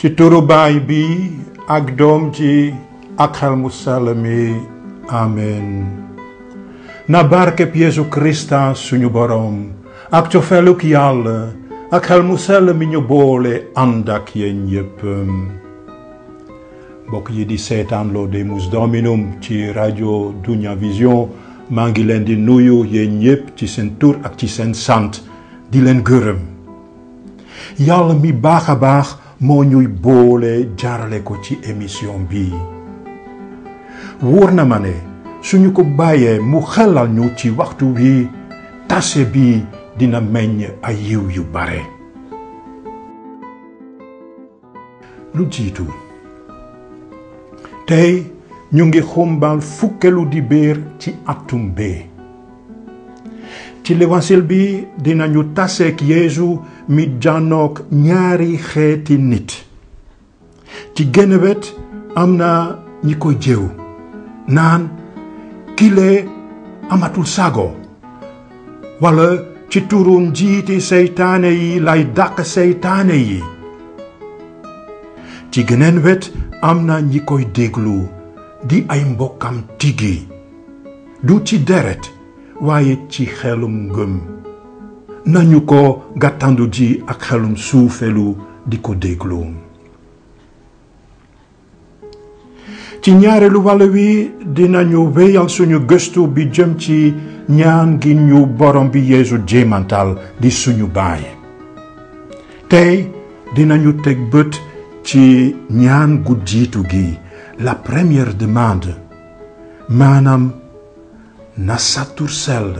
ci turu Baay bi ak Doom ji ak Xel mu sell mi amen. na barkeb Yeesu Krista suñu borom ak cofeeluk Yàlla ak Xel mu sell mi ñu boole ànd ak yéen ñépp. mbokk yi di seetaan Laudemus Dominum ci rajo Dunia Vision maa ngi leen di nuyu yéen ñépp ci seen tur ak ci seen sant di leen gërëm. Yàlla mi baax a baax moo ñuy boole jaarale ko ci émission bi. wóor na ma ne suñu ko bàyyee mu xelal ñu ci waxtu wi tase bi dina meññ ay yiw yu bare. lu jiitu tey ñu ngi xumbal fukkelu dibéer ci atum bee. ci l'évangile bi dinañu taseek Yeesu mi janook ñaari xeeti nit. ci genn wet am na ñi koy jéew naan kile amatul sago, wala ci turu njiiti seytaane yi lay dàq seytaane yi. ci geneen wet am na ñi koy déglu di ay mbokkam tigi, du ci deret waaye ci xelum ngëm. nañu ko gàttandu ji ak xelum suufelu di ko déglu. ci ñaareelu wàll wi dinañu wéyal suñu gëstu bi jëm ci ñaan gi ñu borom bi Yeesu jéemantal di suñu baay. tey dinañu teg bët ci ñaan gu jiitu gi, la première demande, maanaam na sa tur sell,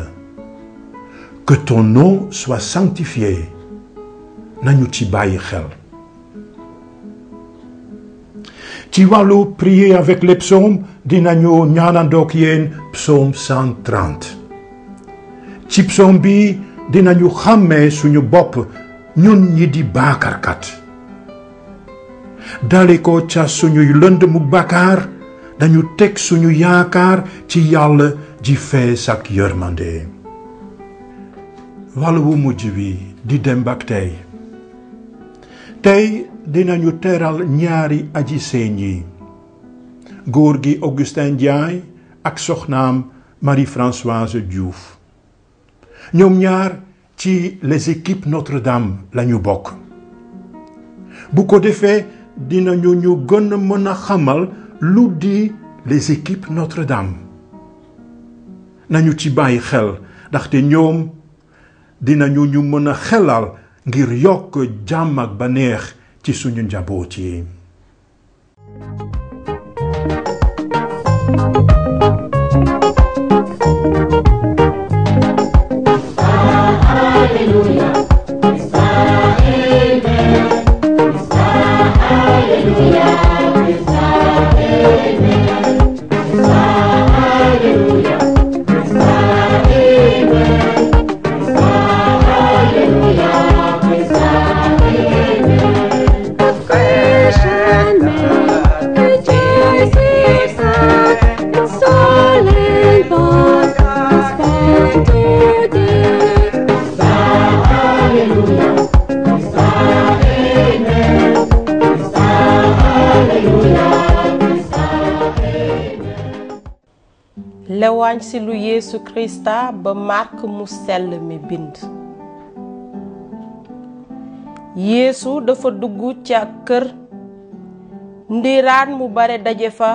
que ton nom soit sanctifié. nañu ci bàyyi xel. ci wàllu prier avec les psaumes dinañu ñaanandook yéen psaume 130. ci psaume bi dinañu xàmmee suñu bopp ñun ñi di baakarkat. dale ko ca suñuy lënd mu bàkkaar dañu teg suñu yaakaar ci Yàlla ji fees ak yërmande. wàllu wu mujj wi di dem ak tey. tey dinañu teral ñaari aji seeñ yi, góor gi Augustin Ndiaye ak soxnaam Marie-Françoise Diouf. ñoom ñaar ci les équipes Notre-Dame lañu bokk. bu ko defee dinañu ñu gën a mën a xamal lu di les équipes Notre-Dame. nañu ci bàyyi xel ndaxte ñoom dinañu ñu mën a xelal ngir yokk jàmm ak baneex ci suñu njaboot yi. lewaañ si lu Yeesu Krista ba Mark mu sell mi bind. Yeesu dafa dugg ca kër ndiiraan mu bare daje fa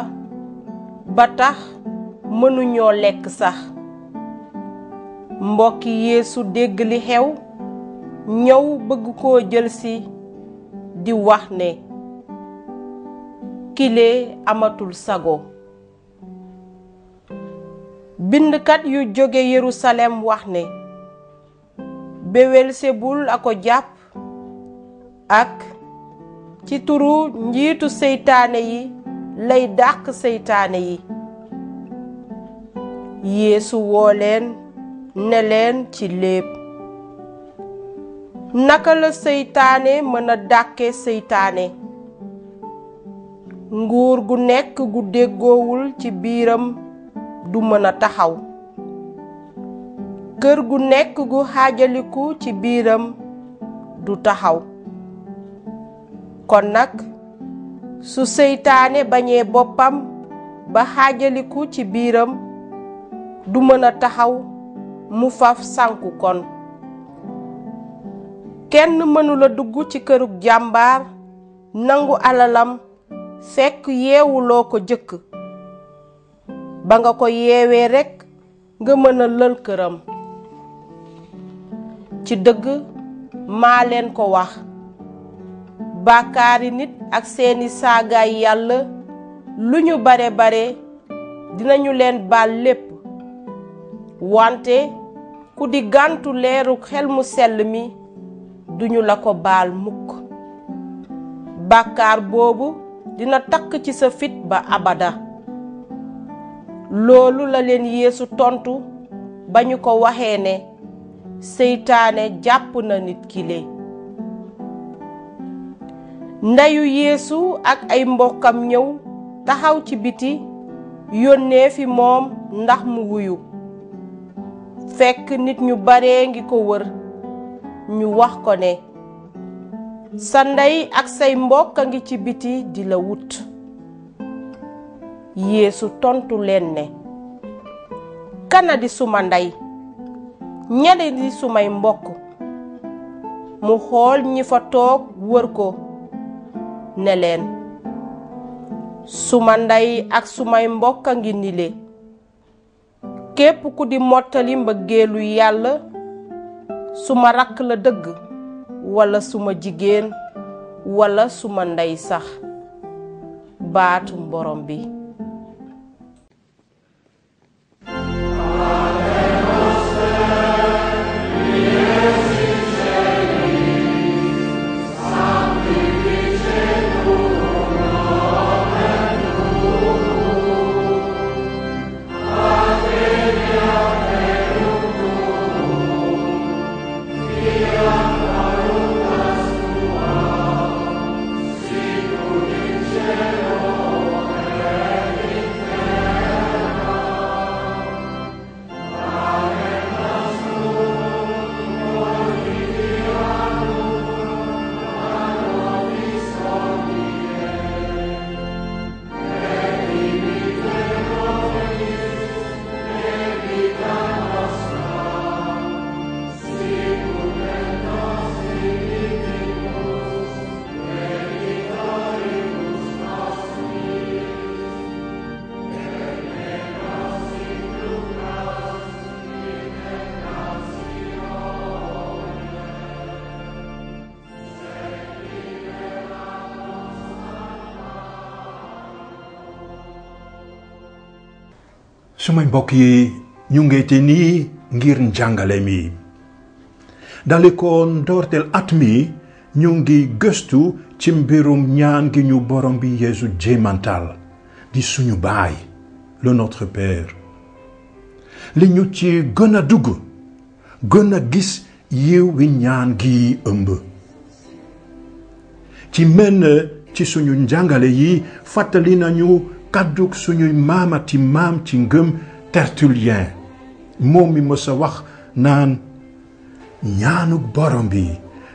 ba tax mënuñoo lekk sax. mbokki Yeesu dégg li xew ñëw bëgg koo jëlsi di wax ne kile amatul sago. bindkat yu jóge Yerusalem wax ne Bewelsebul a ko jàpp ak ci turu njiitu seytaane yi lay dàq seytaane yi. Yeesu woo leen ne leen ci léeb. naka la seytaane mën a dàkke seytaane? nguur gu nekk gu déggoowul ci biiram du mën a taxaw. kër gu nekk gu xaajaliku ci biiram du taxaw. kon nag su seytaane bañee boppam ba xaajaliku ci biiram du mën a taxaw mu faf sànku kon kenn mënula dugg ci kërug jàmbaar nangu alalam fekk yeewuloo ko jëkk ba nga ko yeewee rekk nga mën a lël këram ci dëgg maa leen ko wax bàkkaari nit ak seeni saagaay yàlla lu ñu bare bare dinañu leen baal lépp wante ku di gàntu leeru xel mu sell mi duñu la ko baal mukk bàkkaar boobu dina takk ci sa fit ba abada loolu la leen Yeesu tontu ba ñu ko waxee ne seytaane jàpp na nit kile ndeyu Yeesu ak ay mbokkam ñëw taxaw ci biti yónnee fi moom ndax mu wuyu fekk nit ñu bare ngi ko wër ñu wax ko ne sa ndey ak say mbokk a ngi ci biti di la wut Yeesu tontu leen ne kana di suma ndey ñane di sumay mbokk mu xool ñi fa toog wër ko ne leen suma ndey ak sumay mbokk a ngi nile képp ku di mottali mbëggeelu yàlla suma rakk la dëgg walla suma jigéen walla suma ndey sax baatu borom bi sumay mbokk yi ñu ngeete nii ngir njàngale mi dale ko ndorteel at mi ñu ngi gëstu ci mbirum ñaan gi ñu borom bi Yeesu jéemantal di suñu baay le Notre Père li ñu ci gën a dugg gën a gis yiw wi ñaan gi ëmb ci menn ci suñu njàngale yi fàttali nañu kàddug suñuy maamati maam ci ngëm Tertullien moom mi mësa wax naan ñaanug borom bi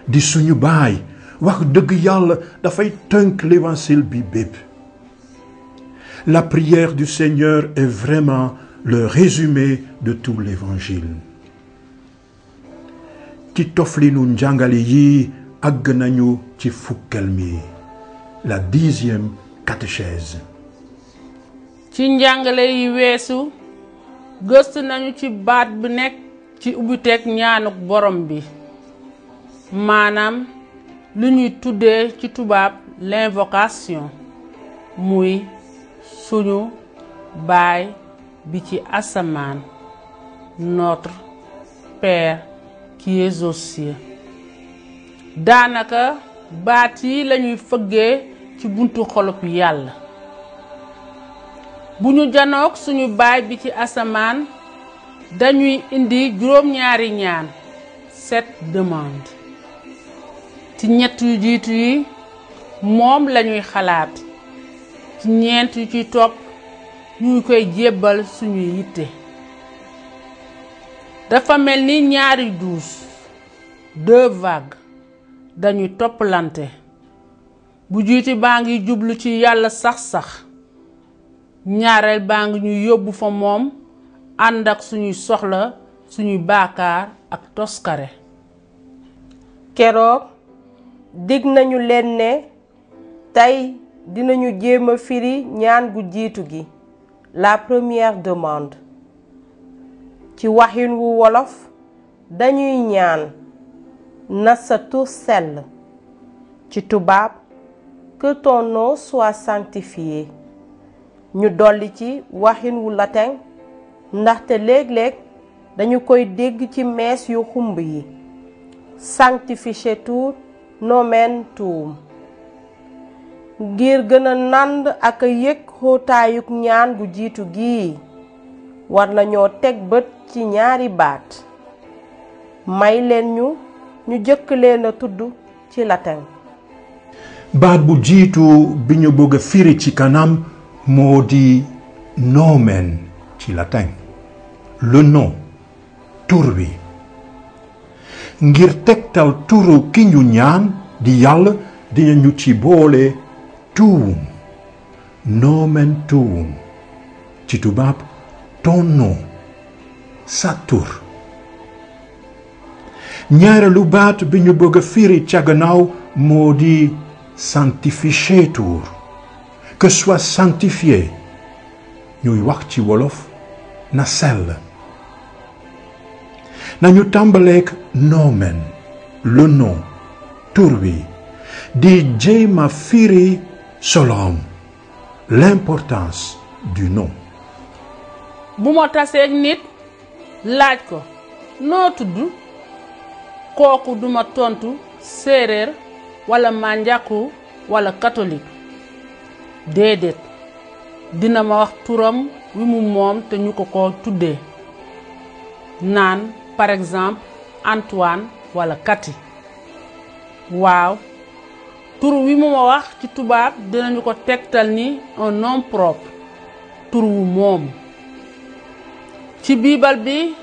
di suñu baay wax dëgg yàlla dafay tënk l'évangile bi bépp. La prière du Seigneur est vraiment le résumé de tout l'évangile. ci toflinu njàngale yi àgg nañu ci fukkeel mi la 10e catéchèse. ci njàngale yi weesu gëstu nañu ci baat bi nekk ci ubbiteeg ñaanuk borom bi maanaam lu ñuy tuddee ci tubaab l'invocation muy suñu baay bi ci asamaan notre Père qui est aux cieux. daanaka baat yi lañuy fëggee ci buntu xolub yàlla bu ñu janook suñu baay bi ci asamaan dañuy indi juróom-ñaari ñaan 7 demandes ci ñett yu jiitu yi moom lañuy xalaat ci ñeent yu ci topp ñu koy jébbal suñuy yitte dafa mel ni ñaari douche 2 vagues dañuy toppalante bu jiiti baa ngi jublu ci yàlla sax ñaareel baa ngi ñu yóbbu fa moom ànd ak suñuy soxla suñuy baakaar ak toskare. keroog dig nañu leen ne tey dinañu jéem a firi ñaan gu jiitu gi, la première demande. ci waxin wu wolof dañuy ñaan na sa tur sell, ci tubaab que ton nom soit sanctifié. ñu dolli ci waxin wu latin ndaxte léeg-léeg dañu koy dégg ci mees yu xumb yi, sanctificetur nomen tuum. ngir gën a nànd ak a yëg xóotaayuk ñaan gu jiitu gii war nañoo teg bët ci ñaari baat. may leen ñu jëkk leen a tudd ci latin. baat bu jiitu bi ñu bëgg a firi ci kanam moo di nomen ci latin, le nom, tur wi. ngir tegtal turu ki ñu ñaan di yàlla dinañu ci boole tuum, nomen tuum, ci tubaab ton nom, sa tur. ñaareelu baat bi ñu bëgg a firi ca gannaaw moo di sanctificetur, que soit sanctifié, ñuy wax ci wolof na sell. nañu tàmbaleek nomen, le nom, tur wi, di jéem a firi solom, l'importance du nom. bu ma taseeg nit laaj ko noo tudd, kooku duma tontu séeréer wala manjaku wala catholique. déedéet, dina ma wax turam wi mu moom te ñu ko tuddee, naan par exemple Antoine wala Cathy. waaw, tur wi mu ma wax ci tubaab dinañu ko tegtal ni un nom propre, tur wu moom. ci biibal bi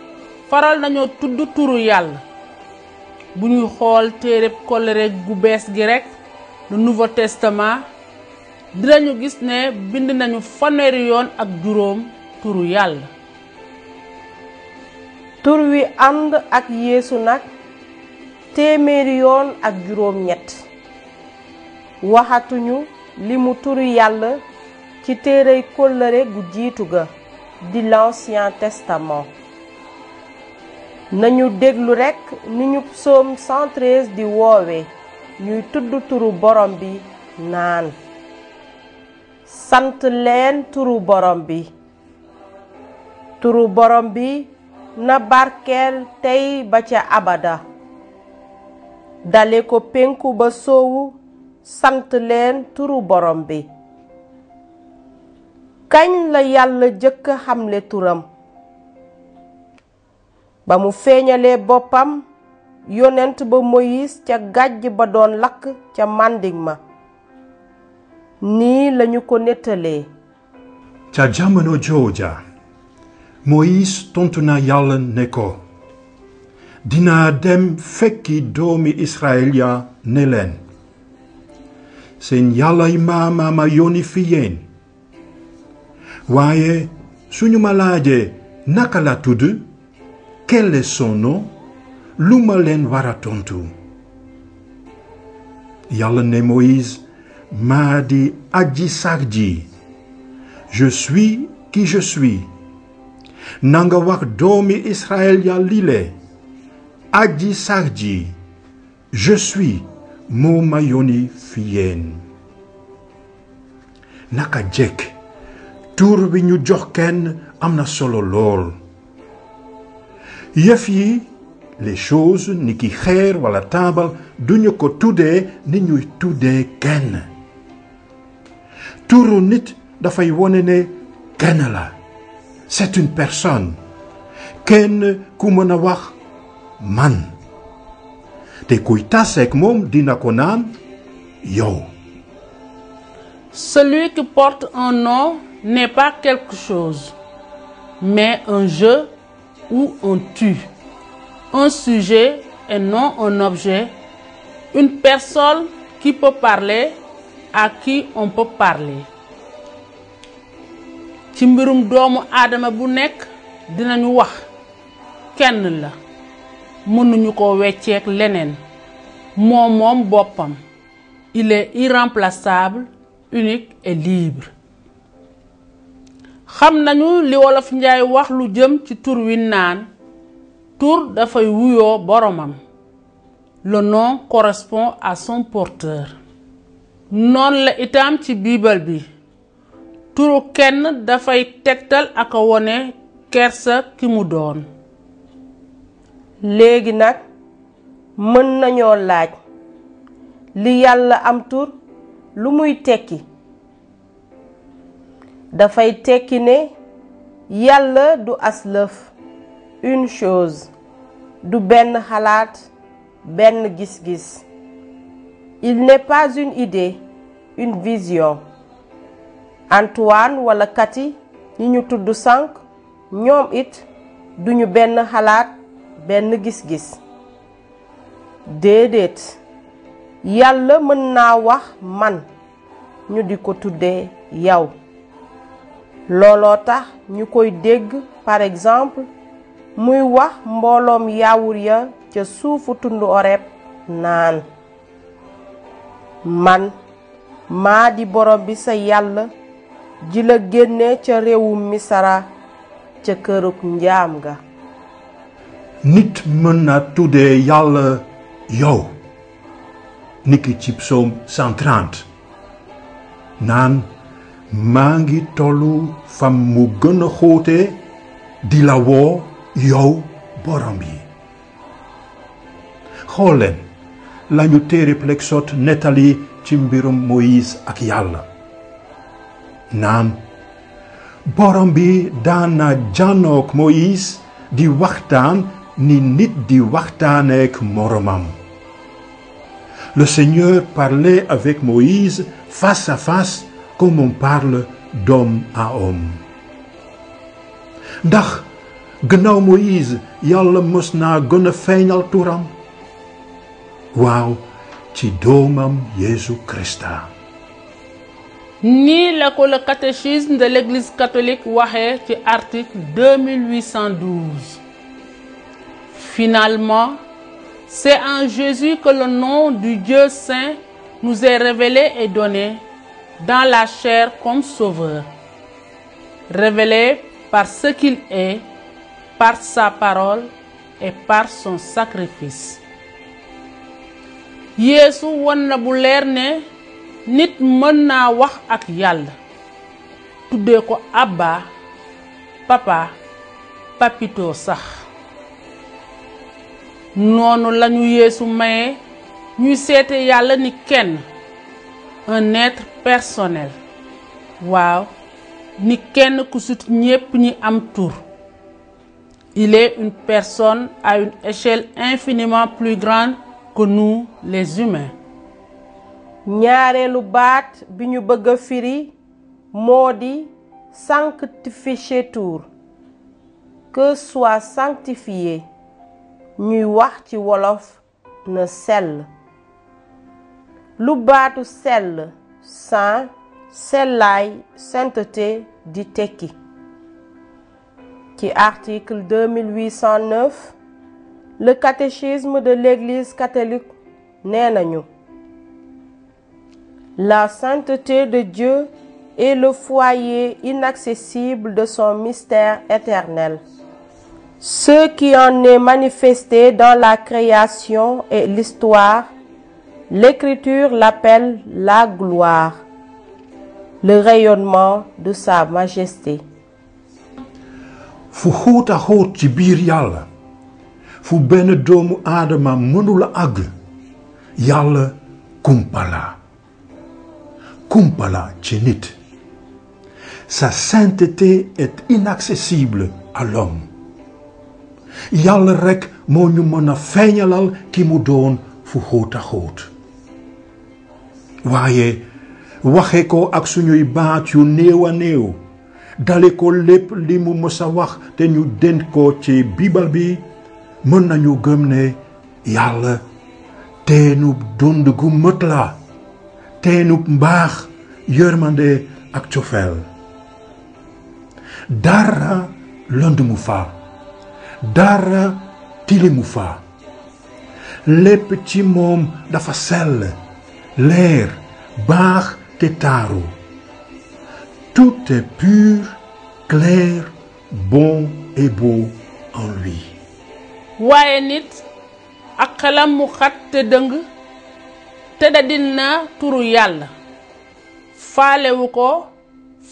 faral nañoo tudd turu yàlla. bu ñuy xool téereb kóllëre gu bees gi rekk, le Nouveau Testament, dinañu gis ne bind nañu 3 turu yàlla. tur wi ànd ak Yeesu nag 700 waxatuñu limu turu yàlla ci téerey kóllëre gu jiitu ga di l'Ancien Testament. nañu déglu rekk ni ñu psaume 113 di woowe ñuy tudd turu borom bi naan sant leen turu borom bi. turu borom bi na barkeel tey ba ca abada. dale ko penku ba soowu sant leen turu borom bi. kañ la yàlla jëkk xamle turam? ba mu feeñalee boppam yonent ba Moïse ca gàjj ba doon lakk ca màndig ma. nii lañu ko nettalee. ca jamono jooja Moïse tontu na yàlla ne ko, dinaa dem fekki doomi Israël ya ne leen, seen yàllay maama ma yónni fi yéen. waaye suñu ma laajee naka la tudd, quel est son nom, lu ma leen war a tontu? yàlla ne Moïse, maa di aji sax ji, je suis qui je suis. nanga wax doomi Israël ya lile, aji sax ji, je suis, moo ma yónni fi yéen. naka jekk tur bi ñu jox kenn am na solo lool. yëf yi, les choses ni ki xeer wala taabal duñu ko tuddee ni ñuy tuddee kenn. turu nit dafay wone ne kenn la, c'est une personne, kenn ku mën a wax man, te kuy taseek moom dina ko naan yow. Celui qui porte un nom n'est pas quelque chose, mais un je ou un tu, un sujet et non un objet, une personne qui peut parler à qui on peut parler. ci mbirum doomu aadama bu nekk dinañu wax kenn la mënuñu ko wecceek leneen moom boppam. Il est irremplaçable, unique et libre. xam nañu li wolof njaay wax lu jëm ci tur wi naan tur dafay wuyoo boromam. Le nom correspond à son porteur. noonu la itam ci biibal bi turu kenn dafay tegtal ak wone kersa ki mu doon. léegi nag mën nañoo laaj li yàlla am tur lu muy tekki. dafay tekki ne yàlla du aslëf, une chose, du benn xalaat, benn gis-gis. Il n'est pas une idée, une vision. Antoine wala Kati ñi ñu tudd sànq ñoom it duñu benn xalaat, benn gis-gis. déedéet yàlla mën naa wax man ñu di ko tuddee yow. looloo tax ñu koy dégg par exemple muy wax mbooloom yaawur ya ca suufu tundu Oreb naan man maa di borom bi sa yàlla ji la génne ca réewum Misara ca kërug njaam ga. nit mën na tuddee yàlla yow niki ci psaume 130 naan maa ngi tollu fam mu gën a xóote di la woo yow borom bi. xool leen lañu téereb Exode nettali ci mbirum Moïse ak yàlla naan borom bi daan na jànnook Moïse di waxtaan ni nit di waxtaaneek moromam. Le Seigneur parlait avec Moïse face à face comme on parle d'homme à homme. ndax gannaaw Moïse yàlla mës naa gën a feeñal turam. waaw ci doomam Jésus Christa. nii la ko le catéchisme de l'Église catholique waxee ci article 2812. Finalement, c'est en Jésus que le nom du Dieu saint nous est révélé et donné dans la chair comme sauveur, révélé par ce qu'il est, par sa parole et par son sacrifice. Yeesu won na bu leer ne nit mën naa wax ak Yàlla tuddee ko Abba, Papa, Papito sax. noonu lañu Yeesu maye ñuy seete Yàlla ni kenn, un être personnel. waaw ni kenn ku sut ñépp ñi am tur. Il est une personne à une échelle infiniment plus grande que nous les humains. ñaareelu baat bi ñu bëgg a firi moo di sanctificateur, que soit sanctifié ñuy wax ci wolof na sell. lu baatu sell, saint, sellaay, sainteté di tekki. ci article 2809 le catéchisme de l'Église catholique nee nañu: la sainteté de Dieu est le foyer inaccessible de son mystère éternel. Ce qui en est manifesté dans la création et l'histoire, l'Écriture l'appelle la gloire, le rayonnement de sa majesté. fu xóot a xóot ci biir yàlla, fu benn doomu aadama mënula àgg, yàlla kumpala ci nit. Sa sainteté est inaccessible à l'homme. yàlla rekk moo ñu mën a feeñalal ki mu doon fu xóot a xóot. waaye waxe ko ak suñuy baat yu néew a néew, dale ko lépp li mu mës a wax te ñu dénk ko ci Bible bi, mën nañu gëm ne yàlla teenu dund gu mët la, teenub mbaax yërmande ak cofeel dara lëndëmu fa dara tilimu fa lépp ci moom dafa sell leer baax te taaru tout est pur clair bon et beau en lui. waaye nit ak xelam mu xat te dëng te da dina turu yàlla faalewu ko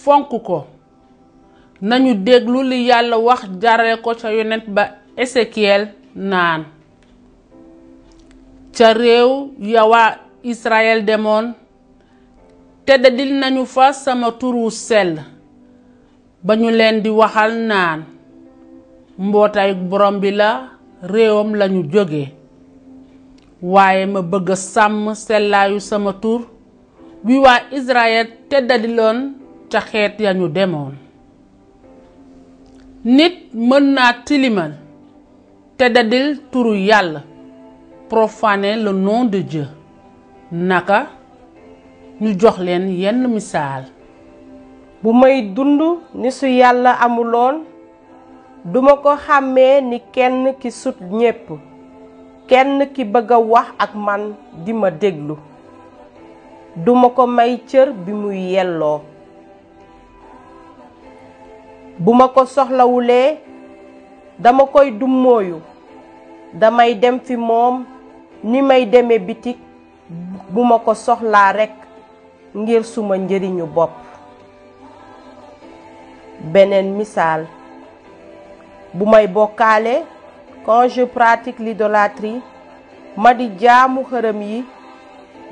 fonk ko nañu déglu li yàlla wax jarale ko ca yonent ba Esekiel naan ca réew ya waa Israël demoon te da dil nañu fa sama turu sell ba ñu leen di waxal naan mbootaay borom bi la réewam lañu jóge waaye ma bëgg sàmm sellaayu sama tur bi waa Israël te dadiloon ca xeet ya ñu demoon nit mën naa tilimal te dadil turu yàlla profaner le nom de Dieu naka ñu jox leen yenn misaal bu may dund ni su yàlla amuloon duma ko xàmmee ni kenn ki sut ñépp kenn ki bëgg a wax ak man di ma déglu duma ko may cër bi muy yelloo bu ma ko soxlawulee dama koy dummóoyu damay dem fi moom ni may deme bitik bu ma ko soxlaa rekk ngir suma njëriñu bopp beneen misaal bu may bokkaale quand je pratique l'idolâtrie ma di jaamu xërëm yi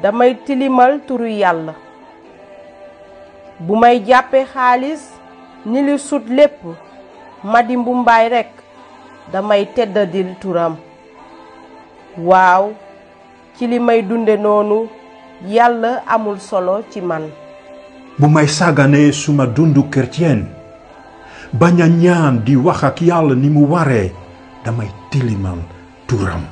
damay tilimal turu yàlla bu may jàppe xaalis ni li sut lépp ma di mbumbaay rekk damay teddadil turam waaw ci li may dunde noonu yàlla amul solo ci man bu may sàgganee suma dundu chrétien bañ a ñaan di wax ak yàlla ni mu waree damay tilimal turam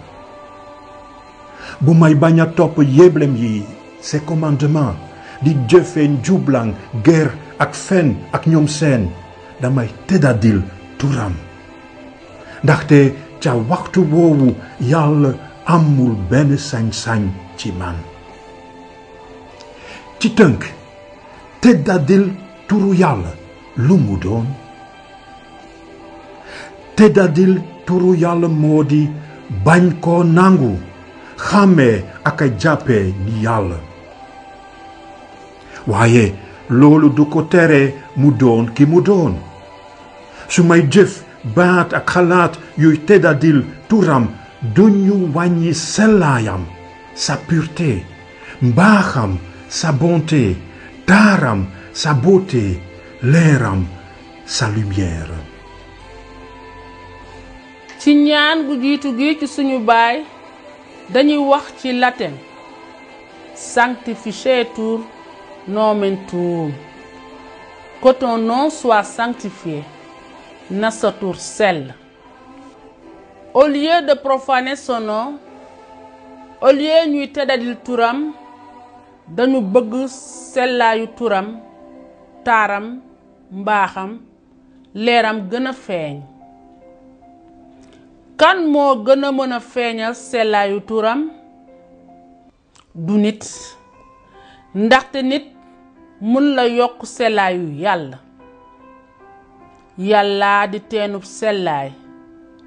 bu may bañ a topp yéblem yi ses commandements di jëfe njublang ger ak fen ak ñoom seen damay tëddadil turam ndaxte ca waxtu boobu yàlla amul benn sañ-sañ ci man ci tënk tëddadil turu yàlla lu mu doon tëddadil turu yàlla moo di bañ koo nangu xàmmee ak a jàppee ni yàlla waaye loolu du ko tere mu doon ki mu doon su may jëf baat ak xalaat yuy tëddadil turam duñu wàññi sellaayam sa pureté mbaaxam sa bonté taaram sa beauté leeram sa lumière ci ñaan gu jiitu gi ci suñu baay dañuy wax ci latin sanctificetur nomen tuum que ton nom soit sanctifié na sa tur sell au lieu de profaner son nom au lieu ñuy teddadil turam dañu bëgg sellaayu turam taaram mbaaxam leeram gën a feeñ kan moo gën a mën a feeñal sellaayu turam du nit ndaxte nit mën la yokk sellaayu yàlla yàlla di teenub sellaay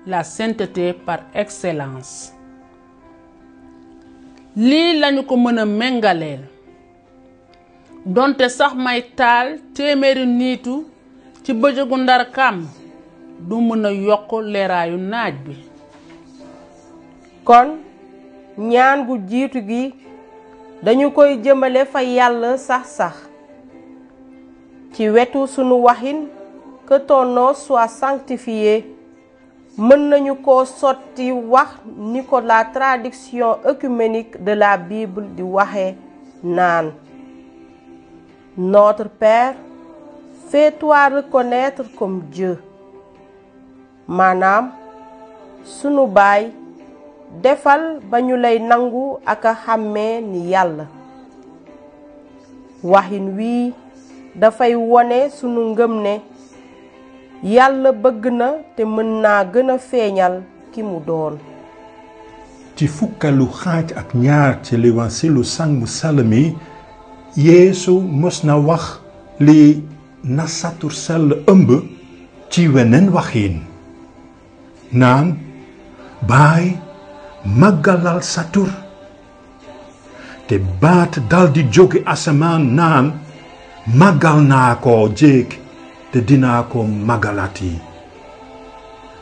la sainteté par excellence lii lañu ko mën a méngaleel donte sax may taal téeméeri niitu ci bëjëgu ndar kàmm du mën a yokk leeraayu naaj bi kon ñaan gu jiitu gi dañu koy jëmale fa yàlla sax ci wetu sunu waxin que ton nom soit sanctifié mën nañu ko sotti wax ni ko la traduction œcuménique de la Bible di waxe naan Notre Père, fais-toi reconnaître comme Dieu. maanaam sunu baay defal ba ñu lay nangu ak a xàmmee ni yàlla waxin wii dafay wone sunu ngëm ne Yàlla bëgg na te mën naa gën a feeñal ki mu doon. ci fukkalu xaaj ak ñaar ci L'évangile sang mu sell mi Yeesu mos na wax li na satur sell ëmb ci weneen waxin naan baay màggalal satur te baat daldi jóge asamaan naan màggal naa ko jéeg te dinaa ko màggalati.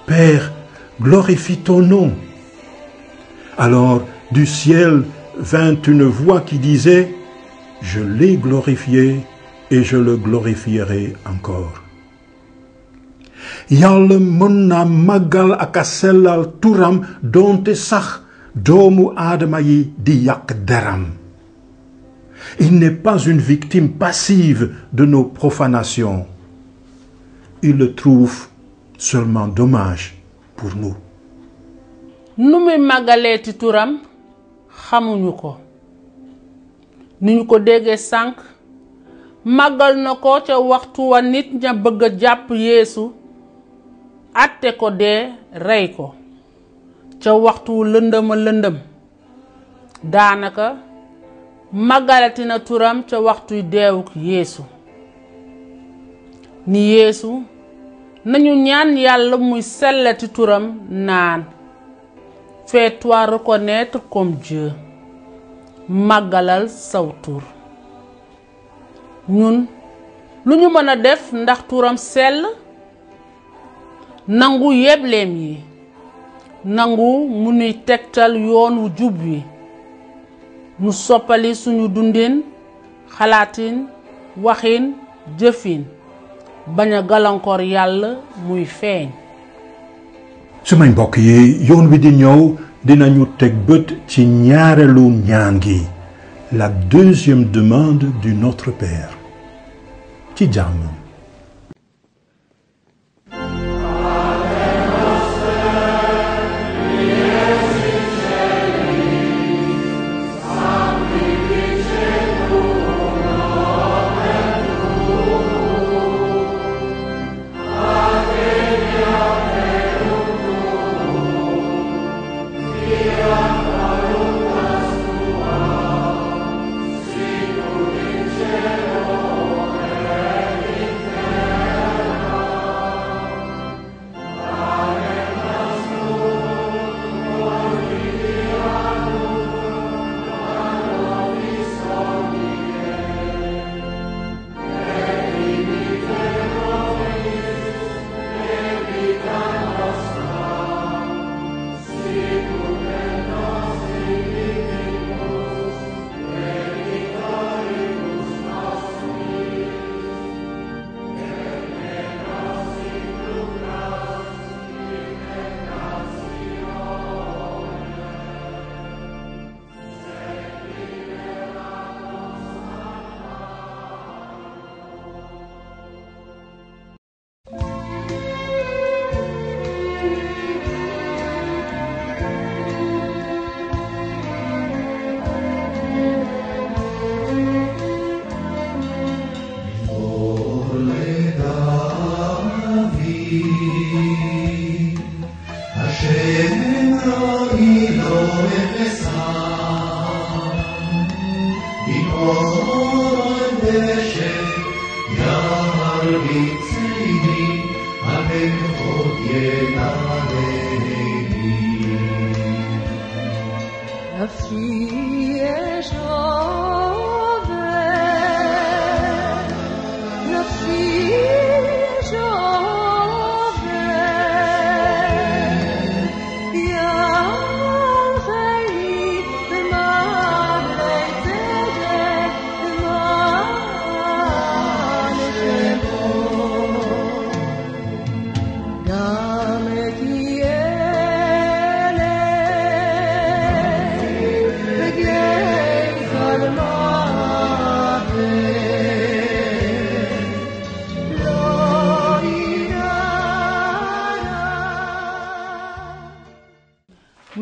Père, glorifie ton nom. Alors du ciel vint une voix qui disait: Je l'ai glorifié et je le glorifierai encore. Yàlla mën na màggal ak a sellal turam doonte sax doomu aadama yi di yàq deram. Il n'est pas une victime passive de nos profanations. Il le trouve seulement dommage pour nous. nu muy màggaleeti turam xamuñu ko ni ñu ko déggee sànq màggal na ko ca waxtu wa nit ña bëgg a jàpp Yeesu àtte ko dee rey ko ca waxtu lëndëma lëndëm daanaka màggalati na turam ca waxtuy deewuk Yeesu ni Yeesu nañu ñaan Yàlla muy sellati turam naan fais-toi reconnaître comme Dieu màggalal saw tur ñun lu ñu mën a def ndax turam sell nangu yebleem yi nangu mu nuy tegtal yoon wu jub wi nu soppali suñu dundin xalaatin waxin jëfin bañ a gàllankoor Yàlla muy feeñ. sumay mbokk yi yoon wi di ñëw dinañu teg bët ci ñaareelu ñaan gi la deuxième demande du Notre Père ci jàmm.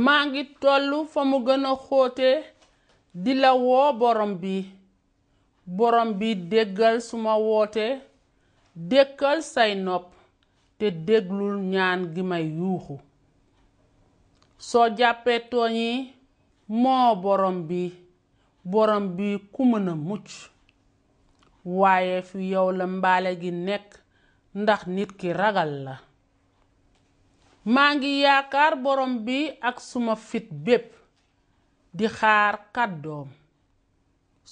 maa ngi tollu fa mu gën a xóote di la woo borom bi borom bi déggal suma woote dékkal say nopp te déglul ñaan gi may yuuxu soo jàppee tooñ yi moo borom bi ku mën a mucc waaye fi yow la mbaale gi nekk ndax nit ki ragal la maa ngi yaakaar borom bi ak suma fit bépp di xaar kàddoom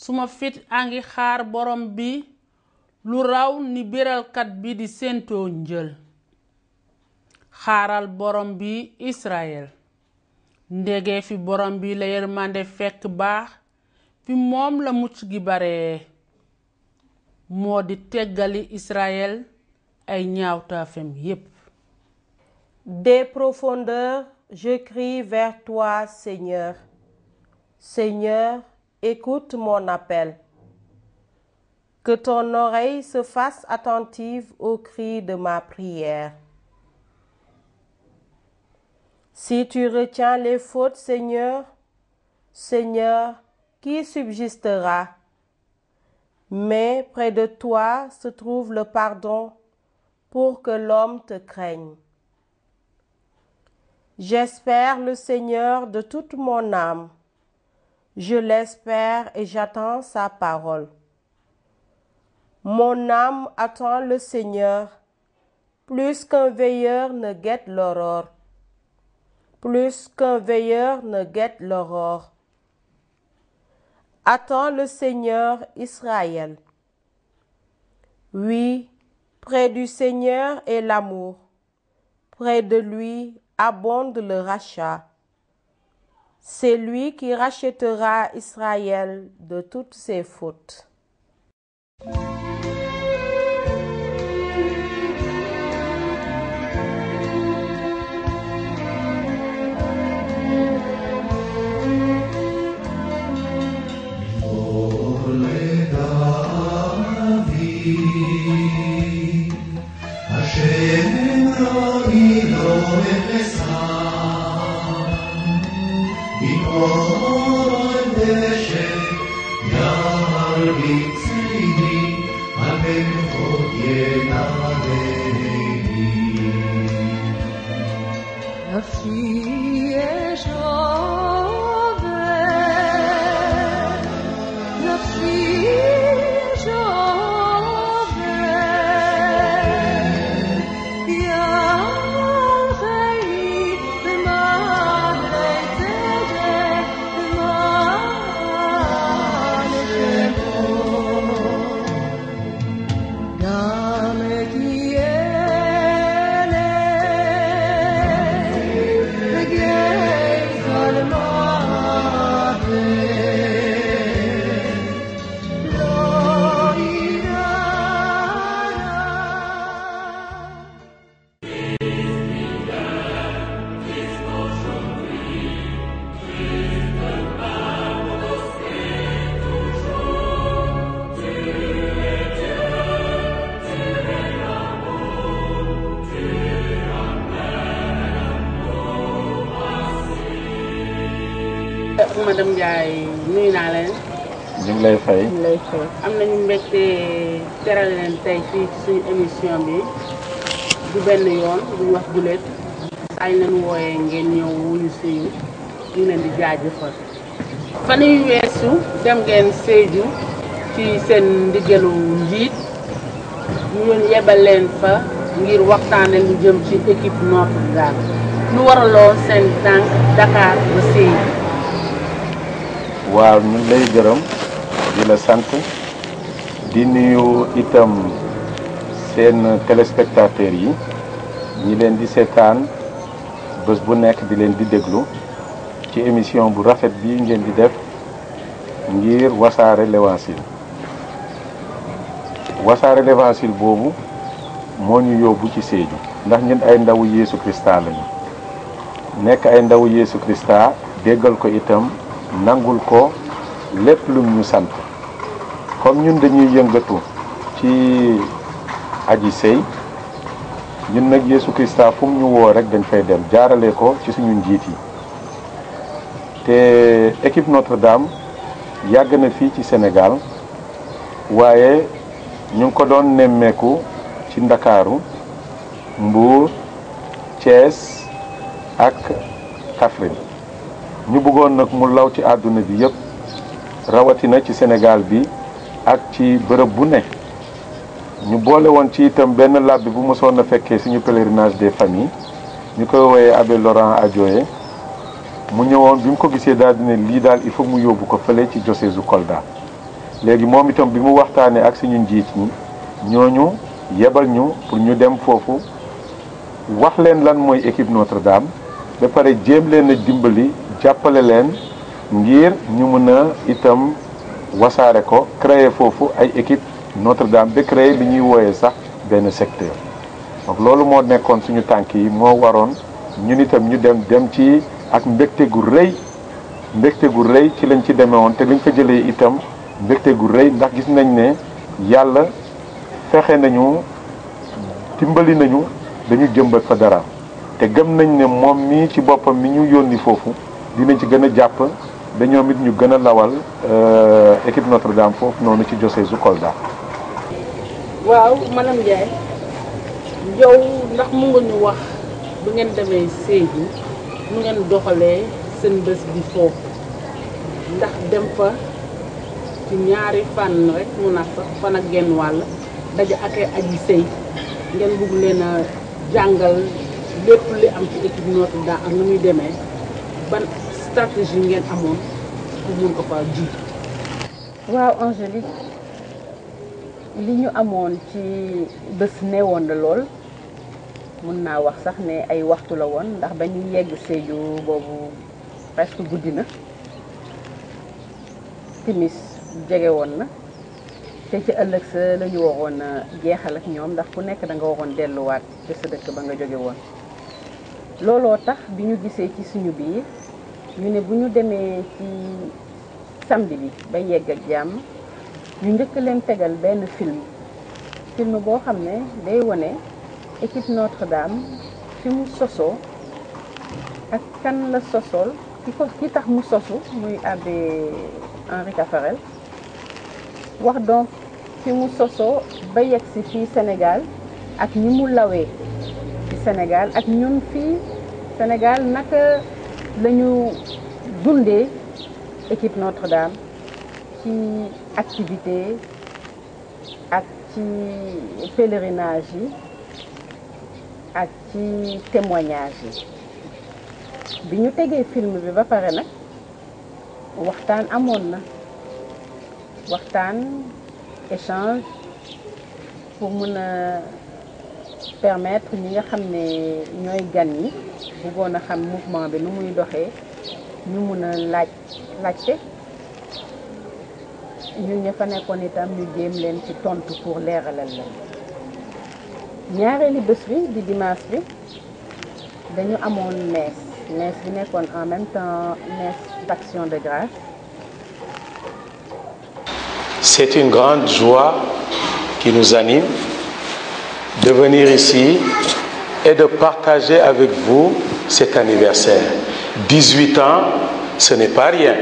suma fit a ngi xaar borom bi lu raw ni biralkat bi di séentoo njël xaaral borom bi Israël ndege fi borom bi la yërmande fekk baax fi moom la mucc gi bare moo di teggali Israël ay ñaawtaafem yépp. Des profondeurs, je crie vers toi, Seigneur. Seigneur, écoute mon appel. Que ton oreille se fasse attentive au cri de ma prière. Si tu retiens les fautes, Seigneur, qui subsistera? Mais près de toi se trouve le pardon pour que l'homme te craigne. J'espère le Seigneur de toute mon âme. Je l'espère et j'attends sa parole. Mon âme attend le Seigneur, plus qu'un veilleur ne guette l'aurore. Plus qu'un veilleur ne guette l'aurore. Attends le Seigneur Israël. Oui, près du Seigneur est l'amour. Près de lui abonde le rachat. C'est lui qui rachètera Israël de toutes ses fautes. Madame Ndiaye nuyu naa leen. ñu ngi lay fay. am nañu mbégte teral leen tey fii ci suñu émission bi du benn yoon bu wax guléet saa ñu leen wooyee ngeen ñëw wuyu suñu ñu leen di jaajëfal. fan yu weesu dem ngeen Sédhiou ci seen ndigalu njiit ñu yebal leen fa ngir waxtaane lu jëm ci équipe Notre-Dame lu waraloon seen tànk Dakar ba Sédhiou. waaw ñu ngi lay gërëm di la sant di nuyu itam seen téléspectateurs yi ñi leen di seetaan bés bu nekk di leen di déglu ci émission bu rafet bi ngeen di def ngir wasaare l'Évangile boobu moo ñu yóbbu ci Sédhiou ndax ñun ay ndawu Yeesu Krista lañu nekk ay ndawu Yeesu Krista déggal ko itam nangul ko lépp lu ñu sant comme ñun dañuy yëngatu ci aji sëy ñun nag Yeesu Krista fu mu ñu woo rek dañ fay dem jaarale ko ci suñu njiit yi te équipe Notre-Dame yàgg na fii ci Sénégal waaye ñu ngi ko doon nemmeeku ci Ndakaaru, Mbuur, Thiès ak Kaffrine. ñu bëggoon nag mu law ci àdduna bi yépp, rawatina ci Sénégal bi ak ci bërëb bu nekk. ñu boole woon ci itam benn labbi bu mosoon a fekkee suñu pèlerinage des familles, ñu koy woowee abbé Laurent Adjoye. mu ñëwoon bi mu ko gisee daal di ne lii daal il faut mu yóbbu ko fële ci diocèse u Kolda. léegi moom itam bi mu waxtaanee ak suñu njiit ñi, ñooñu yebal ñu pour ñu dem foofu wax leen lan mooy équipe Notre-Dame, ba pare jéem leen a dimbali jàppale leen ngir ñu mën a itam wasaare ko, créer foofu ay équipe Notre-Dame ba créer li ñuy wooyee sax benn secteur. donc loolu moo nekkoon suñu tànk yi, moo waroon ñun itam ñu dem ci ak mbégte gu rëy ci lañ ci demee woon, te liñ fa jëlee itam mbégte gu rëy, ndax gis nañ ne yàlla fexe nañu, dimbali nañu dañu jëmbat fa dara, te gëm nañ ne moom mii ci boppam mi ñu yónni foofu dinañ ci gën a jàpp ba ñoom it ñu gën a lawal équipe Notre-Dame foofu noonu ci diocèse u Kolda. waaw madame Ndiaye, yow ndax mu nga ñu wax bu ngeen demee Sédhiou nu ngeen doxalee seen bés bi foofu, ndax dem fa ci ñaari fan rek mu na sax fan ak genn wàll daje ak aji sëy ngeen bugg leen a jàngal lépp li am ci équipe Notre-Dame ak nu muy demee, ban stratégie ngeen amoon pour mun ko fa jiitu? waaw Angélique, li ñu amoon ci bés neewoon na lool, mun naa wax sax ne ay waxtu la woon, ndax ba ñu yegg Sédhiou boobu presque guddi na, timis jege woon na, te ci ëllëg sa la ñu waroon a jeexal ak ñoom, ndax ku nekk da nga waroon delluwaat ci sa dëkk ba nga jóge woon. looloo tax bi ñu gisee ci suñu biir ñu ne bu ñu demee ci samedi bi ba yegg ak jàmm, ñu njëkk leen tegal benn film boo xam ne day wone équipe Notre-Dame fi mu sosoo ak kan la sosool, ki tax mu sosu muy abbé Henri Caffarel, wax donc fi mu sosoo ba yegg si fii Sénégal ak ñi mu lawee ci Sénégal, ak ñun fii Sénégal naka lañu dundee équipe Notre-Dame ci activité ak ci pèlerinage yi ak ci témoignage yi. bi ñu tegee film bi ba pare nag waxtaan amoon na, waxtaan échange pour mën a permettre ñi nga xam ne ñooy gan yi bëggoon a xam mouvement bi nu muy doxee ñu mën a laajte ñun ña fa nekkoon itam ñu jéem leen ci tontu pour leeralal leen. ñaareeli bés bi di dimanche bi dañu amoon messe bi nekkoon en même temps messe d'action de grâce. C'est une grande joie qui nous anime de venir ici et de partager avec vous cet anniversaire. 18 ans, ce n'est pas rien.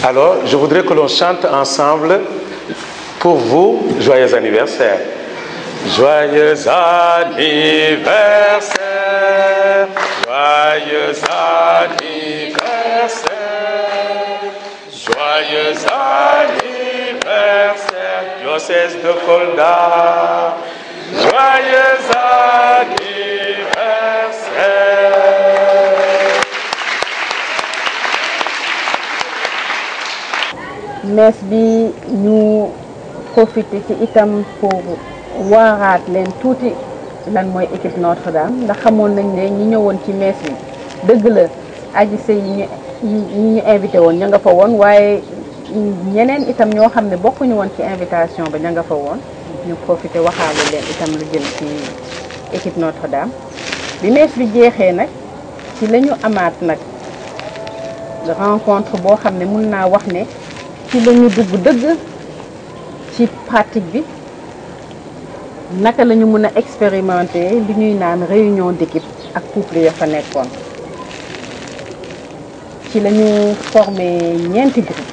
Alors, je voudrais que l'on chante ensemble pour vous, joyeux anniversaire. Joyeux anniversaire, joyeux anniversaire, joyeux anniversaire, diocèse de Kolda, joyeux anniversaire. messe bi ñu profité ci itam pour waaraat leen tuuti lan mooy équipe Notre-Dame, ndax xamoon nañ ne ñi ñëwoon ci messe bi dëgg la aji sëy yi ñu invité woon ña nga fa woon, waaye ñeneen itam ñoo xam ne bokkuñu woon ci invitation ba ña nga fa woon. ñu profité waxaale leen itam lu jëm ci équipe Notre-Dame. bi messe bi jeexee nag ci la ñu amaat nag rencontre boo xam ne mun naa wax ne ci la ñu dugg dëgg ci pratique bi, naka la ñu mën a expérimenter li ñuy naan réunion d'équipe ak couple ya fa nekkoon. ci la ñu formé ñeenti groupe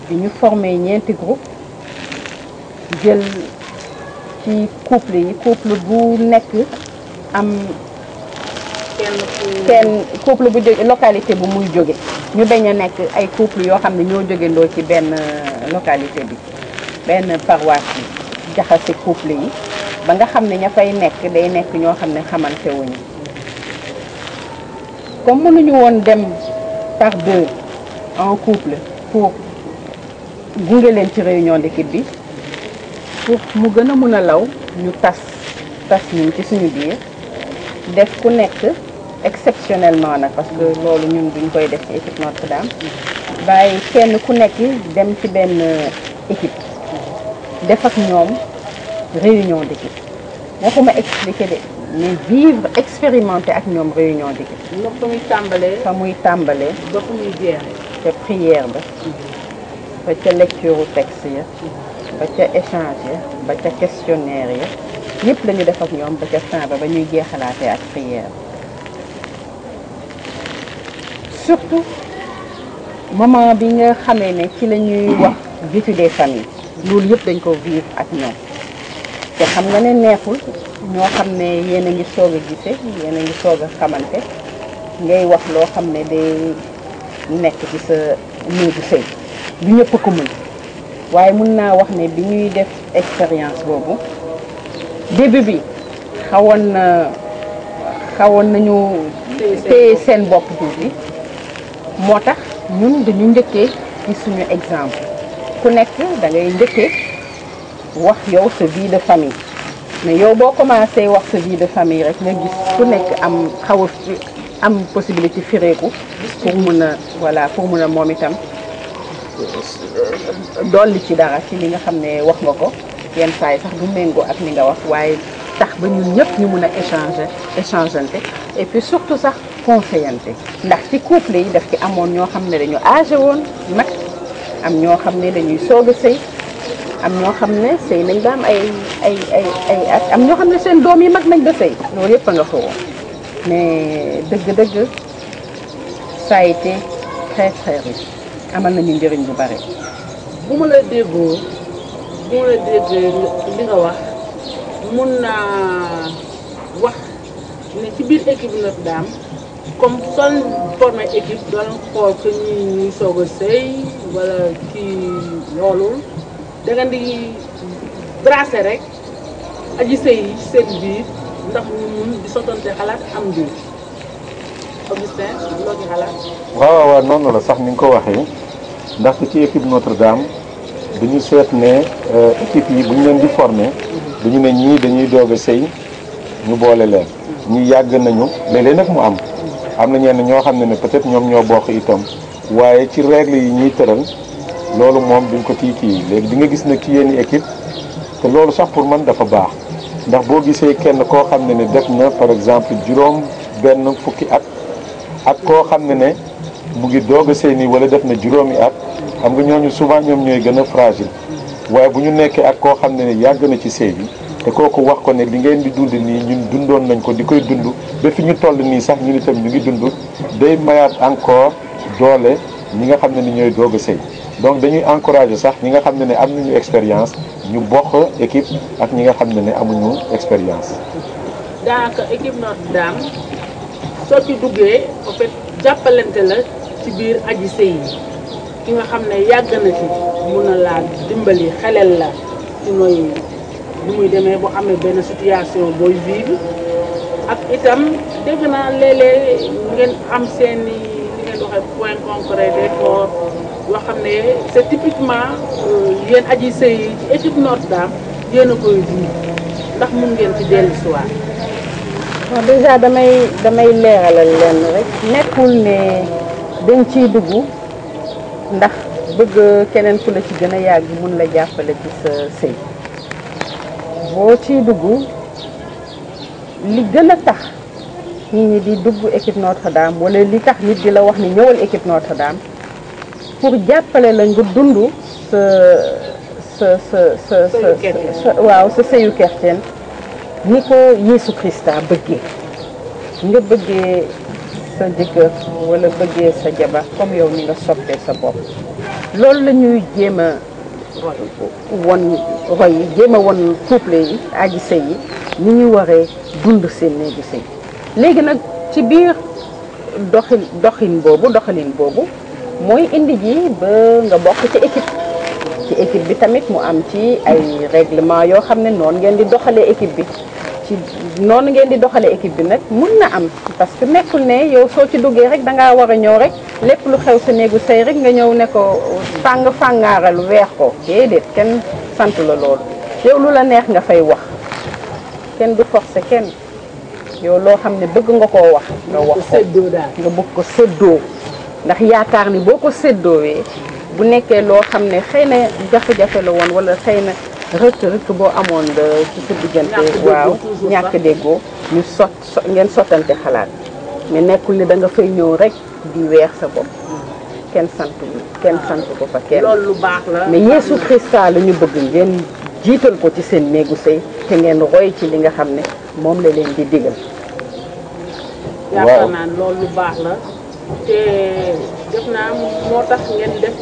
bi ñu formé ñeenti groupe jël ci couple bu nekk am couple bu jóge localité bu muy jóge ñu bañ a nekk ay couple yoo xam ne ñoo jógendoo ci benn localité bi benn paroisse bi jaxase couple yi ba nga xam ne ña fay nekk day nekk ñoo xam ne xamante wuñu comme mënuñu woon dem par deux en couple pour gunge leen ci réunion d'équipe bi pour mu gën a mun a law ñu tas ñun ci suñu biir def ku nekk exceptionnellement nag parce que loolu ñun duñ koy def ci équipe Notre-Dame bàyyi kenn ku nekk dem ci benn équipe def ak ñoom réunion d'équipe waxuma expliquer de mais vivre expérimenter ak ñoom réunion d'équipe. nga fa muy tàmbalee. fa muy tàmbalee. ba fu muy jeexee. ca prière ba ca lecture u texte ya ba ca échange ya ba ca questionnaire ya yëpp la ñu def ak ñoom ba ca fin ba ñuy jeexalaatee ak prière surtout moment bi nga xamee ne ci la ñuy wax vécu des familles loolu yëpp dañ ko vivre ak ñoom te xam nga ne neexul ñoo xam ne yéen a ngi soog a gise yéen a ngi soog a xamante ngay wax loo xam ne day nekk ci sa néegu sëy du ñëpp ko mën waaye mun naa wax ne bi ñuy def expérience boobu début bi xawoon nañu téye seen bopp tuuti moo tax ñun dañu njëkkee ci suñu exemple ku nekk da ngay njëkkee wax yow sa vie de famille mais yow boo commencé wax sa vie de famille rek nga gis ku nekk am possibilité fireeku pour mun a moom itam dolli ci dara ci li nga xam ne wax nga ko yenn saa yi sax du méngoo ak li nga wax waaye tax ba ñun ñëpp ñu mun a échangeante et puis surtout sax conseillante ndax ci couple yi daf ci amoon ñoo xam ne dañu âgé woon mag am ñoo xam ne dañuy soog a sëy am ñoo xam ne sëy nañ ba am ay at am ñoo xam ne seen doom yi mag nañ ba sëy loolu yëpp a nga fa woon mais dëgg-dëgg ça a été très très riche amal nañu njëriñ bu bare. bu ma la déggee li nga wax mun naa wax ne ci biir équipe Notre-Dame comme son formé équipe doon xool que ñuy soog a sëy wala kii loolu da nga di brasser rek aji sëy yi seen biir ndax ñu mun di sottante xalaat am biir Augustin loo ci xalaat. waaw noonu la sax ni nga ko waxee ndaxte ci équipe Notre-Dame dañu seet ne équipe yi bu ñu leen di former duñu ne ñii dañuy doog a sëy ñu boole leen ñi yàgg nañu léeg-léeg nag mu am na ñenn ñoo xam ne peut-être ñoom ñoo bokk itam waaye ci règle yi ñuy tëral loolu moom duñ ko kii léegi di nga gis ne ci yenn équipe te loolu sax pour man dafa baax ndax boo gisee kenn koo xam ne def na par exemple juróom benn fukki at ak koo xam ne mu ngi doog a sëy nii wala def na juróomi at xam nga ñooñu souvent ñoom ñooy gën a fragile waaye bu ñu nekkee ak koo xam ne yàgg na ci sëy bi te kooku wax ko ne li ngeen di dund nii ñun dundoon nañ ko di koy dund ba fi ñu toll nii sax ñun itam ñu ngi dund day mayaat encore doole ñi nga xam ne ni ñooy doog a sëy donc dañuy encourager sax ñi nga xam ne am nañu expérience ñu bokk équipe ak ñi nga xam ne amuñu expérience. daanaka équipe Notre-Dame soo ci duggee en fait jàppalante la ci biir aji sëy yi ki nga xam ne yàgg na ci mun na laa dimbali xelel la ci nooy bu muy demee bu amee benn situation booy vivre ak itam dégg naa léeg-léeg ngeen am seen li ngeen waxee point concret des corps yoo xam ne c'est typiquement yéen aji sëy yi ci équipe Notre-Dame yéen a koy vivre ndax mun ngeen ci dellu si waat. bon déjà damay leeralal leen rek nekkul ne dañ ciy dugg ndax bëgg keneen ku la ci gën a yàgg mun la jàppale ci sa sëy boo ciy dugg li gën a tax nit ñi di dugg équipe Notre-Dame wala li tax nit di la wax ni ñëwal équipe Notre-Dame pour jàppale la nga dund sa sëyu kerceen ni ko Yeesu Krista bëggee nga bëggee sa jëkkër wala bëggee sa jabar comme yow ni nga soppee sa bopp loolu la ñuy jéem a won roy yi jéem a won couple yi aji sëy yi ni ñu waree dund seen néegu sëy léegi nag ci biir doxalin boobu mooy indi ji ba nga bokk ci équipe bi tamit mu am ci ay règlement yoo xam ne noonu ngeen di doxalee équipe bi ci noonu ngeen di doxalee équipe bi nag mun na am parce que nekkul ne yow soo ci duggee rek dangaa war a ñëw rek lépp lu xew sa néegu sëy rek nga ñëw ne ko fàngaaral weex ko déedéet kenn sant la loolu yow lu la neex nga fay wax kenn du forcer kenn yow loo xam ne bëgg nga koo wax nga wax ko nga bëgg ko séddoo ndax yaakaar ni boo ko séddoowee bu nekkee loo xam ne xëy na jafe-jafe la woon wala xëy na rëkk boo amoon ci sa diggante waaw ñàkk déggoo ñu ngeen sottante xalaat mais nekkul ni da nga fay ñëw rek di weex sa bopp kenn sant ko fa kenn loolu lu baax la mais Yeesu Krista la ñu bëgg ngeen jiital ko ci seen néegu sëy te ngeen roy ci li nga xam ne moom la leen di digal yaakaar naa loolu lu baax la te def naa moo tax ngeen def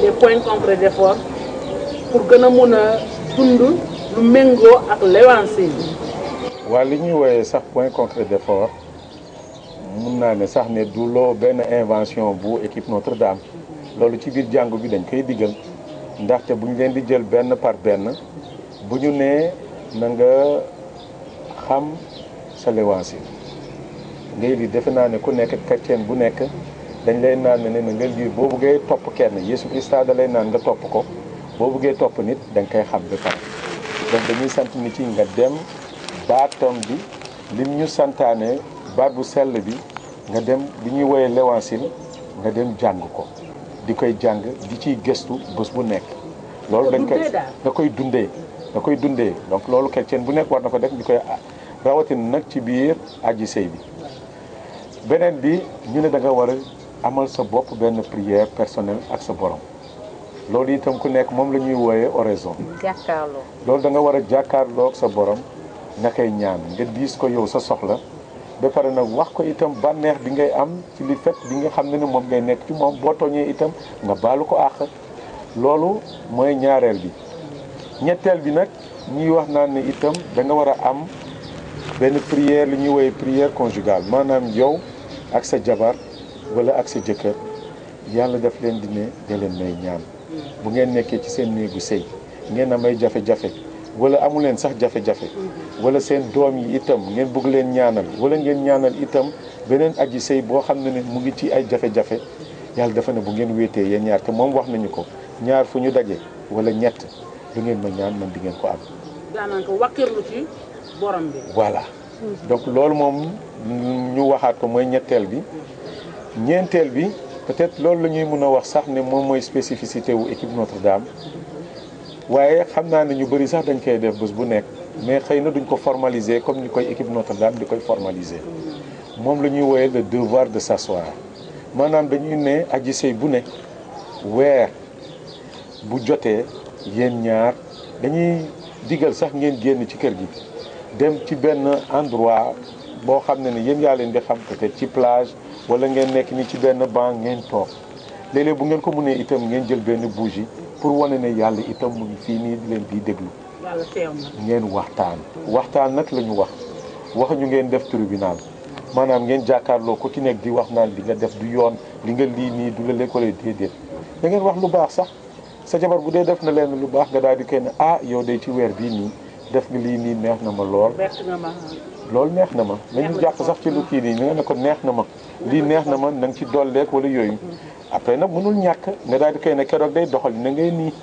des points concrets d'effort pour gën a mun a dund lu méngoo ak l'évangile. waa li ñuy woowee sax point concret d'effort mun naa ne sax ne du loo benn invention bu équipe Notre-Dame loolu ci biir jàngu bi dañ koy diggal ndaxte bu ñu leen di jël benn par benn bu ñu nee na nga xam sa l'évangile ngay li defe naa ne ku nekk chrétien bu nekk dañ lay naan ne na nga lire boo buggee topp kenn Yeesu Krista da lay naan nga topp ko boo buggee topp nit da nga koy xam ba pare donc dañuy sant nit ci nga dem baatam bi lim ñu santaane baat bu sell bi nga dem li ñuy woowee l'évangile nga dem jàng ko di koy jàng di ciy gëstu bés bu nekk loolu dañ koy da koy dundee donc loolu chrétien bu nekk war na ko def di koy rawatina nag ci biir aji sëy bi beneen bi ñu ne da nga war a amal sa bopp benn prière personnelle ak sa borom loolu itam ku nekk moom la ñuy wooyee oraison jàkkaarloo loolu da nga war a jàkkaarloo ak sa borom nga koy ñaan nga diis ko yow sa soxla ba pare nag wax ko itam bànneex bi ngay am ci li fet bi nga xam ne moom ngay nekk ci moom boo tooñee itam nga baalu ko àq loolu mooy ñaareel bi ñetteel bi nag ñuy wax naan ne itam da nga war a am benn prière li ñuy woowee prière conjugale maanaam yow ak sa jabar wala ak sa jëkkër yàlla daf leen di ne da leen may ñaan bu ngeen nekkee ci seen néegu sëy ngeen am ay jafe-jafe wala amu leen sax jafe-jafe wala seen doom yi itam ngeen bëgg leen ñaanal wala ngeen ñaanal itam beneen aji sëy boo xam ne mu ngi ci ay jafe-jafe yàlla dafa ne bu ngeen wéetee yéen ñaar te moom wax nañu ko ñaar fu ñu daje wala ñett lu ngeen ma ñaan man di ngeen ko am. daanaka wàkkirlu ci borom bi. voilà donc loolu moom ñu waxaat ko mooy ñetteel bi ñeenteel bi peut-être loolu la ñuy mën a wax sax ne moom mooy spécificité wu équipe Notre-Dame waaye xam naa ne ñu bëri sax dañ koy def bés bu nekk mais xëy na duñ ko formaliser comme ni koy équipe Notre-Dame di koy formaliser moom la ñuy wooyee le devoir de s'asseoir maanaam dañuy ne aji sëy bu ne weer bu jotee yéen ñaar dañuy digal sax ngeen génn ci kër gi dem ci benn endroit boo xam ne yéen yaa leen di xam peut-être ci plage wala ngeen nekk ni ci benn banc ngeen toog léeg-léeg bu ngeen ko mënee itam ngeen jël benn bougie pour wane ne yàlla itam mu ngi fii nii di leen di déglu ngeen waxtaan nag la ñu waxuñu ngeen def tribunal maanaam ngeen jàkkaarloo ku ci nekk di wax naan li nga def du yoon li nga lii nii du la lekkolee déedéet da ngeen wax lu baax sax sa jabar bu dee def na leen lu baax nga daal di koy ne yow day ci weer bii nii def nga lii nii neex na ma lool loolu neex na ma nañu jàpp sax ci lu kii nii nga ne ko neex na ma lii neex na ma na nga ci dolleek wala yooyu après nag mënul ñàkk nga daal di koy ne keroog day doxalin na ngay nii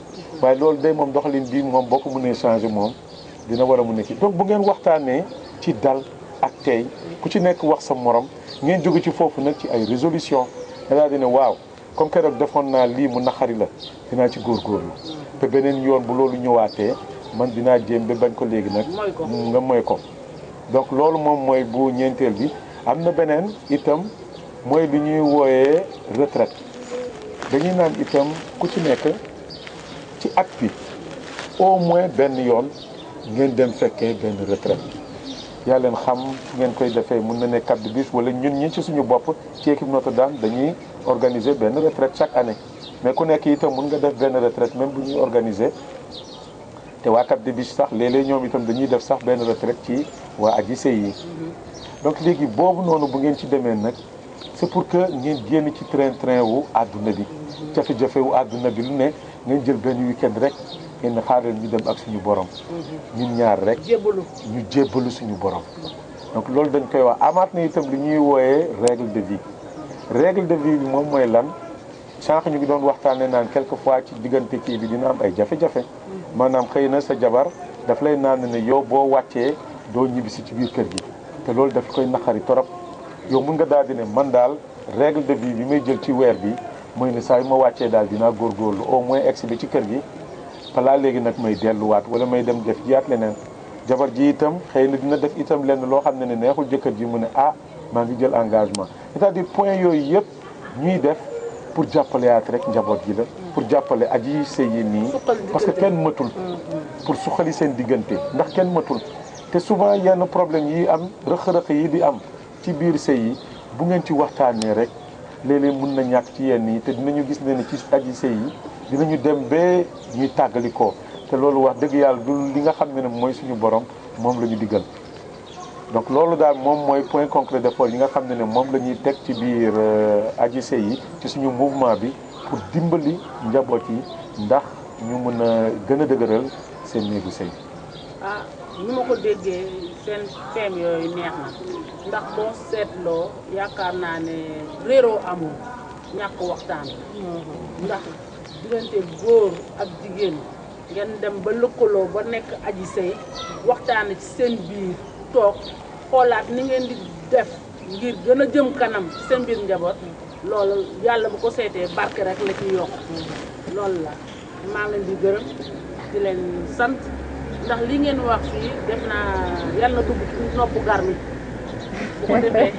waaye loolu day moom doxalin bii moom boo ko mënee changer moom dina war a mën a kii donc bu ngeen waxtaanee ci dal ak tey ku ci nekk wax sa morom ngeen jóge ci foofu nag ci ay résolution nga daal di ne waaw comme keroog defoon naa lii mu naqari la dinaa ci góorgóorlu te beneen yoon bu loolu ñëwaatee man dinaa jéem ba bañ ko léegi nag nga mooy ko donc loolu moom mooy bu ñeenteel bi am na beneen itam mooy li ñuy wooyee retraite dañuy naan itam ku ci nekk ci at bi au moins benn yoon ngeen dem fekkee benn retraite yaa leen xam ngeen koy defee mën na ne Cap de Biche wala ñun ñi ci suñu bopp ci équipe Notre-Dame dañuy organiser benn retraite chaque année mais ku nekk itam mun nga def benn retraite même bu ñuy organiser te waa Cap des Biches sax léeg-léeg ñoom itam dañuy def sax benn retraite ci waa aji sëy yi donc léegi boobu noonu bu ngeen ci demee nag c'est pour que ngeen génn ci train wu àdduna bi jafe-jafe wu àdduna bi lu ne ngeen jël benn week-end rek ngeen xaaral ñu dem ak suñu borom ñun ñaar rek ñu jébbalu suñu borom donc loolu dañ koy wax amaat na itam li ñuy wooyee règle de vie bi moom mooy lan sànq ñu ngi doon waxtaanee naan quelquefois ci diggante kii bi dina am ay jafe-jafe maanaam xëy na sa jabar daf lay naan ne yow boo wàccee doo ñibbisi ci biir kër gi te loolu daf koy naqari torop yow mun nga daal di ne man daal règle de vie bi may jël ci weer bi mooy ne saa yu ma wàccee daal dinaa góorgóorlu au moins egsi bi ci kër gi balaa léegi nag may delluwaat wala may dem def jiyaat leneen jabar ji itam xëy na dina def itam lenn loo xam ne neexul jëkkër ji mu ne maa ngi jël engagement c'est-à-dire point yooyu yëpp ñuy def pour jàppaleyaat rek njaboot gi la pour jàppale aji sëy yi nii parce que kenn matul pour suqali seen diggante ndax kenn matul te souvent yenn problème yi am rëq-rëq yi di am ci biir sëy yi bu ngeen ci waxtaanee rek léeg-léeg mun na ñàkk ci yenn yi te dinañu gis ne ci aji sëy yi dinañu dem ba ñuy tàggalikoo te loolu wax dëgg yàlla du li nga xam ne mooy suñu borom moom la ñu diggal donc loolu daal moom mooy point concret d'effort yi nga xam ne moom la ñuy teg ci biir aji sëy yi ci suñu mouvement bi pour dimbali njaboot yi ndax ñu mën a gën a dëgëral seen néegu sëy. ni ma ko déggee seen thème yooyu neex na ndax boo seetloo yaakaar naa ne réeroo amul ñàkk waxtaan ndax diggante góor ak jigéen ngeen dem ba lëkkaloo ba nekk aji sëy waxtaan ci seen biir toog xoolaat ni ngeen di def ngir gën a jëm kanam seen biir njaboot loolu yàlla bu ko seetee barke rek la ci yokk loolu la maa ngi leen di gërëm di leen sant ndax li ngeen wax fii def naa yàlla na dugg noppu garmi bu ko defee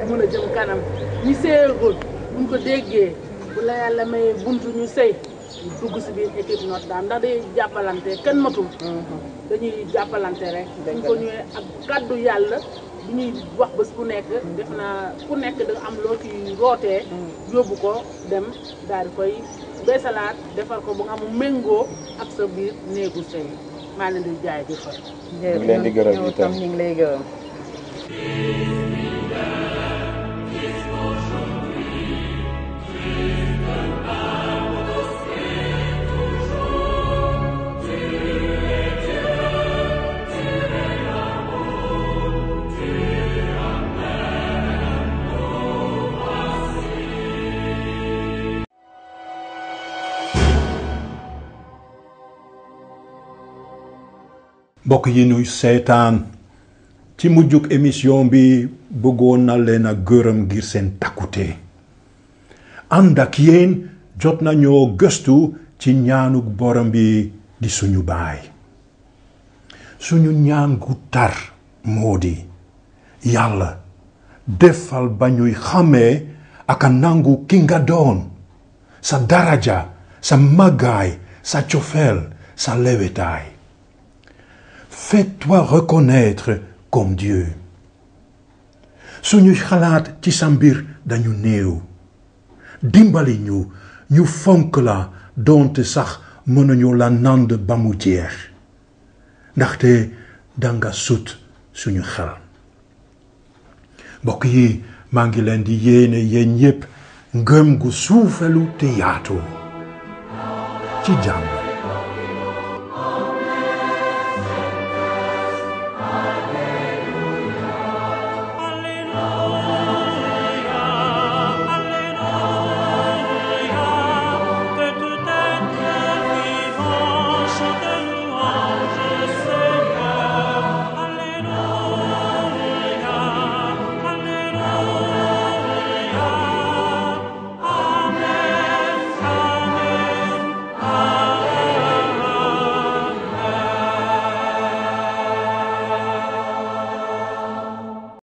mën a jëm kanam ñi sëyagul buñ ko déggee bu la yàlla may buntu ñu sëy dugg si biir équipe Notre Dame ndax day jàppalante kenn matul dañuy jàppalante rek suñ ko ñëwee ak kàddu yàlla bi ñuy wax bés bu nekk def naa ku nekk da am loo ci rootee yóbbu ko dem daal di koy beesalaat defar ko bu nga mu méngoo ak sa biir néegu sëy maa leen di jaay di fa ñu ngi leen di gërëm itam ñu ngi lay gërëm mbokk yi nuy seetaan ci mujjug émission bi bëggoon na leen a gërëm ngir seen takkute ànd ak yéen jot nañoo gëstu ci ñaanug borom bi di suñu baay suñu ñaan gu tar moo di yàlla defal ba ñuy xàmmee ak a nangu ki nga doon sa daraja sa màggaay sa cofeel sa lewetaay. Fais-toi reconnaître comme Dieu. suñuy xalaat ci sa mbir dañu néew dimbali ñu fonk la doonte sax mënuñu la nand ba mu jeex ndaxte danga sut suñu xel mbokk yi maa ngi leen di yéene yéen ñépp ngëm gu suufelu te yaatu ci jàmm